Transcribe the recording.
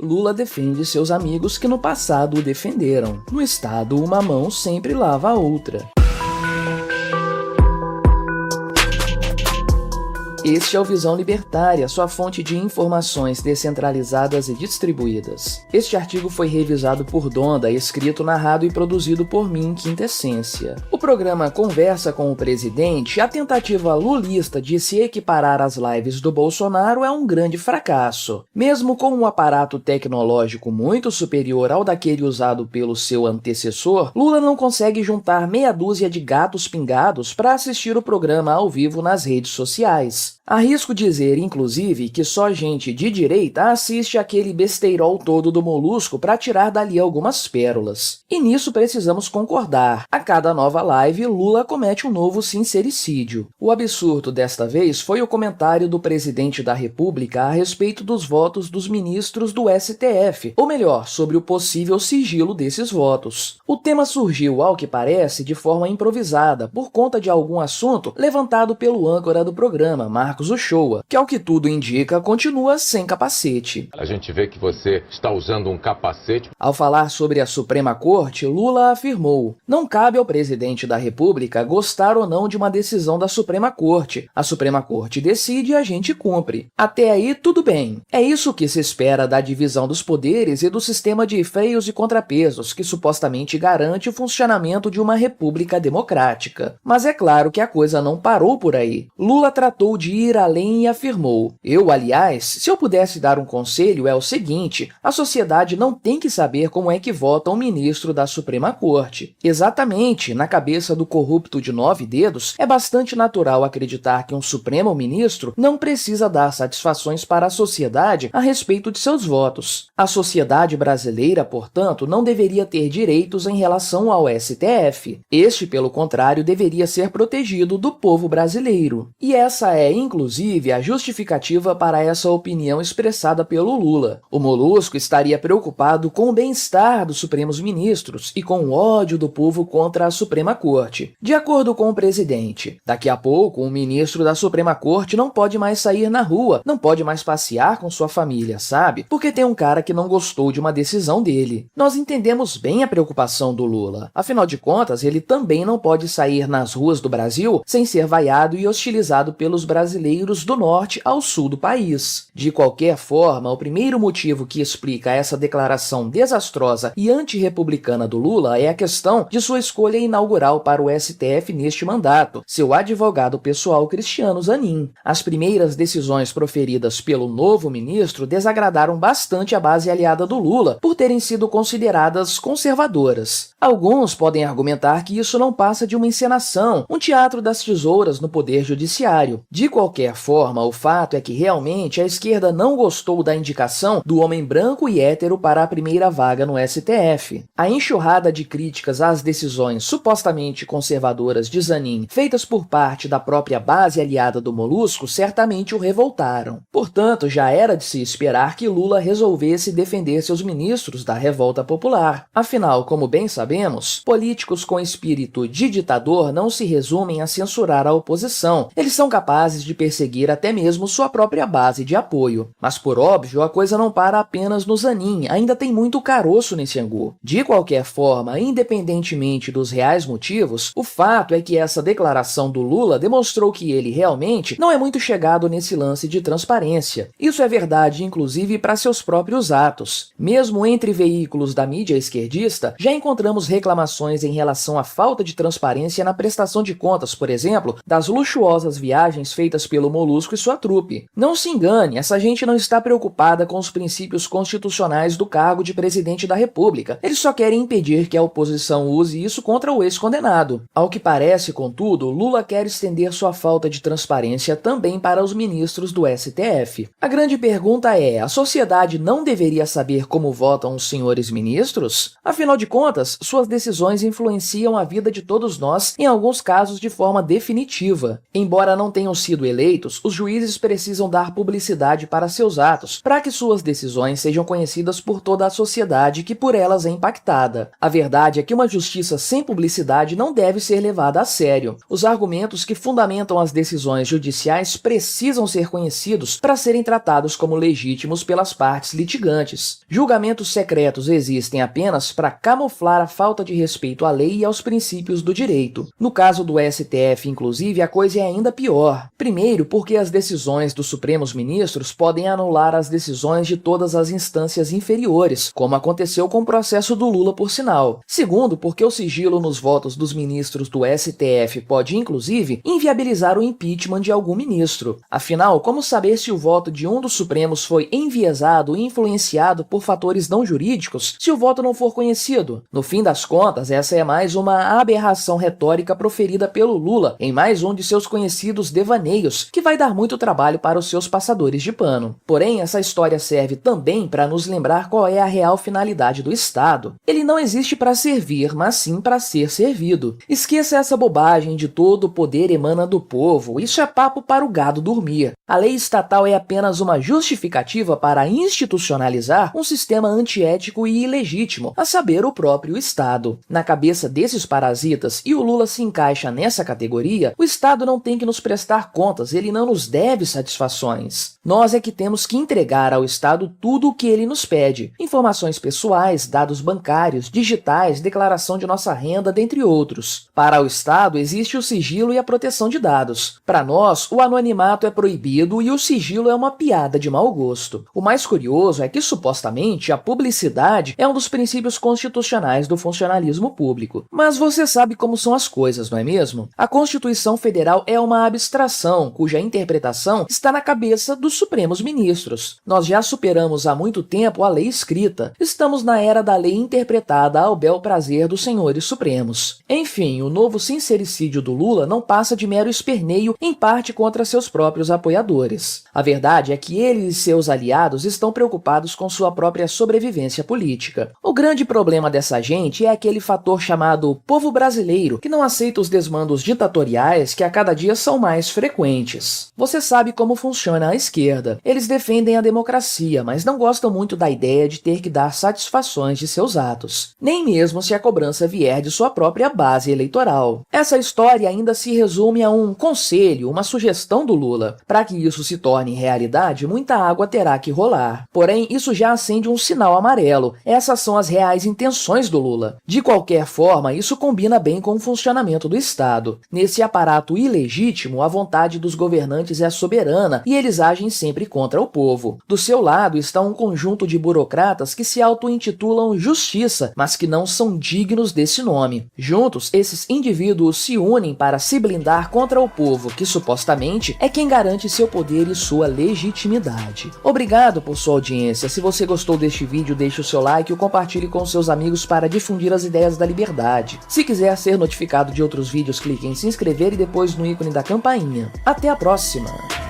Lula defende seus amigos que no passado o defenderam. No Estado, uma mão sempre lava a outra. Este é o Visão Libertária, sua fonte de informações descentralizadas e distribuídas. Este artigo foi revisado por Donda, escrito, narrado e produzido por mim, Quintessência. O programa Conversa com o Presidente, a tentativa lulista de se equiparar às lives do Bolsonaro é um grande fracasso. Mesmo com um aparato tecnológico muito superior ao daquele usado pelo seu antecessor, Lula não consegue juntar meia dúzia de gatos pingados para assistir o programa ao vivo nas redes sociais. Arrisco dizer, inclusive, que só gente de direita assiste aquele besteirol todo do Molusco para tirar dali algumas pérolas. E nisso precisamos concordar. A cada nova live, Lula comete um novo sincericídio. O absurdo desta vez foi o comentário do presidente da República a respeito dos votos dos ministros do STF, ou melhor, sobre o possível sigilo desses votos. O tema surgiu, ao que parece, de forma improvisada, por conta de algum assunto levantado pelo âncora do programa, Marcos Uchoa, que ao que tudo indica continua sem capacete. A gente vê que você está usando um capacete. Ao falar sobre a Suprema Corte, Lula afirmou: não cabe ao presidente da República gostar ou não de uma decisão da Suprema Corte. A Suprema Corte decide e a gente cumpre. Até aí, tudo bem. É isso que se espera da divisão dos poderes e do sistema de freios e contrapesos que supostamente garante o funcionamento de uma república democrática. Mas é claro que a coisa não parou por aí. Lula tratou de ir além e afirmou: aliás, se eu pudesse dar um conselho é o seguinte, a sociedade não tem que saber como é que vota um ministro da Suprema Corte. Exatamente, na cabeça do corrupto de 9 dedos, é bastante natural acreditar que um Supremo Ministro não precisa dar satisfações para a sociedade a respeito de seus votos. A sociedade brasileira, portanto, não deveria ter direitos em relação ao STF. Este, pelo contrário, deveria ser protegido do povo brasileiro. E essa é, inclusive, a justificativa para essa opinião expressada pelo Lula. O Molusco estaria preocupado com o bem-estar dos Supremos Ministros e com o ódio do povo contra a Suprema Corte. De acordo com o presidente, daqui a pouco um ministro da Suprema Corte não pode mais sair na rua, não pode mais passear com sua família, sabe? Porque tem um cara que não gostou de uma decisão dele. Nós entendemos bem a preocupação do Lula. Afinal de contas, ele também não pode sair nas ruas do Brasil sem ser vaiado e hostilizado pelos brasileiros do norte ao sul do país. De qualquer forma, o primeiro motivo que explica essa declaração desastrosa e antirrepublicana do Lula é a questão de sua escolha inaugural para o STF neste mandato, seu advogado pessoal Cristiano Zanin. As primeiras decisões proferidas pelo novo ministro desagradaram bastante a base aliada do Lula por terem sido consideradas conservadoras. Alguns podem argumentar que isso não passa de uma encenação, um teatro das tesouras no poder judiciário. De qualquer forma, o fato é que realmente a esquerda não gostou da indicação do homem branco e hétero para a primeira vaga no STF. A enxurrada de críticas às decisões supostamente conservadoras de Zanin, feitas por parte da própria base aliada do Molusco, certamente o revoltaram. Portanto, já era de se esperar que Lula resolvesse defender seus ministros da revolta popular. Afinal, como bem sabemos, políticos com espírito de ditador não se resumem a censurar a oposição. Eles são capazes de perseguir até mesmo sua própria base de apoio. Mas, por óbvio, a coisa não para apenas no Zanin, ainda tem muito caroço nesse angu. De qualquer forma, independentemente dos reais motivos, o fato é que essa declaração do Lula demonstrou que ele realmente não é muito chegado nesse lance de transparência. Isso é verdade, inclusive, para seus próprios atos. Mesmo entre veículos da mídia esquerdista, já encontramos reclamações em relação à falta de transparência na prestação de contas, por exemplo, das luxuosas viagens feitas pelo Molusco e sua trupe. Não se engane, essa gente não está preocupada com os princípios constitucionais do cargo de presidente da República. Eles só querem impedir que a oposição use isso contra o ex-condenado. Ao que parece, contudo, Lula quer estender sua falta de transparência também para os ministros do STF. A grande pergunta é, a sociedade não deveria saber como votam os senhores ministros? Afinal de contas, suas decisões influenciam a vida de todos nós, em alguns casos de forma definitiva. Embora não tenham sido eleitos eleitos, os juízes precisam dar publicidade para seus atos, para que suas decisões sejam conhecidas por toda a sociedade que por elas é impactada. A verdade é que uma justiça sem publicidade não deve ser levada a sério. Os argumentos que fundamentam as decisões judiciais precisam ser conhecidos para serem tratados como legítimos pelas partes litigantes. Julgamentos secretos existem apenas para camuflar a falta de respeito à lei e aos princípios do direito. No caso do STF, inclusive, a coisa é ainda pior. Primeiro, porque as decisões dos Supremos Ministros podem anular as decisões de todas as instâncias inferiores, como aconteceu com o processo do Lula, por sinal. Segundo, porque o sigilo nos votos dos ministros do STF pode, inclusive, inviabilizar o impeachment de algum ministro. Afinal, como saber se o voto de um dos Supremos foi enviesado e influenciado por fatores não jurídicos se o voto não for conhecido? No fim das contas, essa é mais uma aberração retórica proferida pelo Lula em mais um de seus conhecidos devaneios, que vai dar muito trabalho para os seus passadores de pano. Porém, essa história serve também para nos lembrar qual é a real finalidade do Estado. Ele não existe para servir, mas sim para ser servido. Esqueça essa bobagem de todo o poder emana do povo, isso é papo para o gado dormir. A lei estatal é apenas uma justificativa para institucionalizar um sistema antiético e ilegítimo, a saber, o próprio Estado. Na cabeça desses parasitas, e o Lula se encaixa nessa categoria, o Estado não tem que nos prestar contas, ele não nos deve satisfações. Nós é que temos que entregar ao Estado tudo o que ele nos pede: informações pessoais, dados bancários, digitais, declaração de nossa renda, dentre outros. Para o Estado existe o sigilo e a proteção de dados. Para nós, o anonimato é proibido e o sigilo é uma piada de mau gosto. O mais curioso é que, supostamente, a publicidade é um dos princípios constitucionais do funcionalismo público. Mas você sabe como são as coisas, não é mesmo? A Constituição Federal é uma abstração, cuja interpretação está na cabeça dos Supremos Ministros. Nós já superamos há muito tempo a lei escrita. Estamos na era da lei interpretada ao bel prazer dos senhores supremos. Enfim, o novo sincericídio do Lula não passa de mero esperneio, em parte contra seus próprios apoiadores. A verdade é que ele e seus aliados estão preocupados com sua própria sobrevivência política. O grande problema dessa gente é aquele fator chamado povo brasileiro, que não aceita os desmandos ditatoriais que a cada dia são mais frequentes. Você sabe como funciona a esquerda. Eles defendem a democracia, mas não gostam muito da ideia de ter que dar satisfações de seus atos, nem mesmo se a cobrança vier de sua própria base eleitoral. Essa história ainda se resume a um conselho, uma sugestão do Lula. Para que isso se torne realidade, muita água terá que rolar. Porém, isso já acende um sinal amarelo. Essas são as reais intenções do Lula. De qualquer forma, isso combina bem com o funcionamento do Estado. Nesse aparato ilegítimo, a vontade dos governantes é soberana e eles agem sempre contra o povo. Do seu lado está um conjunto de burocratas que se auto-intitulam justiça, mas que não são dignos desse nome. Juntos, esses indivíduos se unem para se blindar contra o povo, que supostamente é quem garante seu poder e sua legitimidade. Obrigado por sua audiência. Se você gostou deste vídeo, deixe o seu like e o compartilhe com seus amigos para difundir as ideias da liberdade. Se quiser ser notificado de outros vídeos, clique em se inscrever e depois no ícone da campainha. Até a próxima!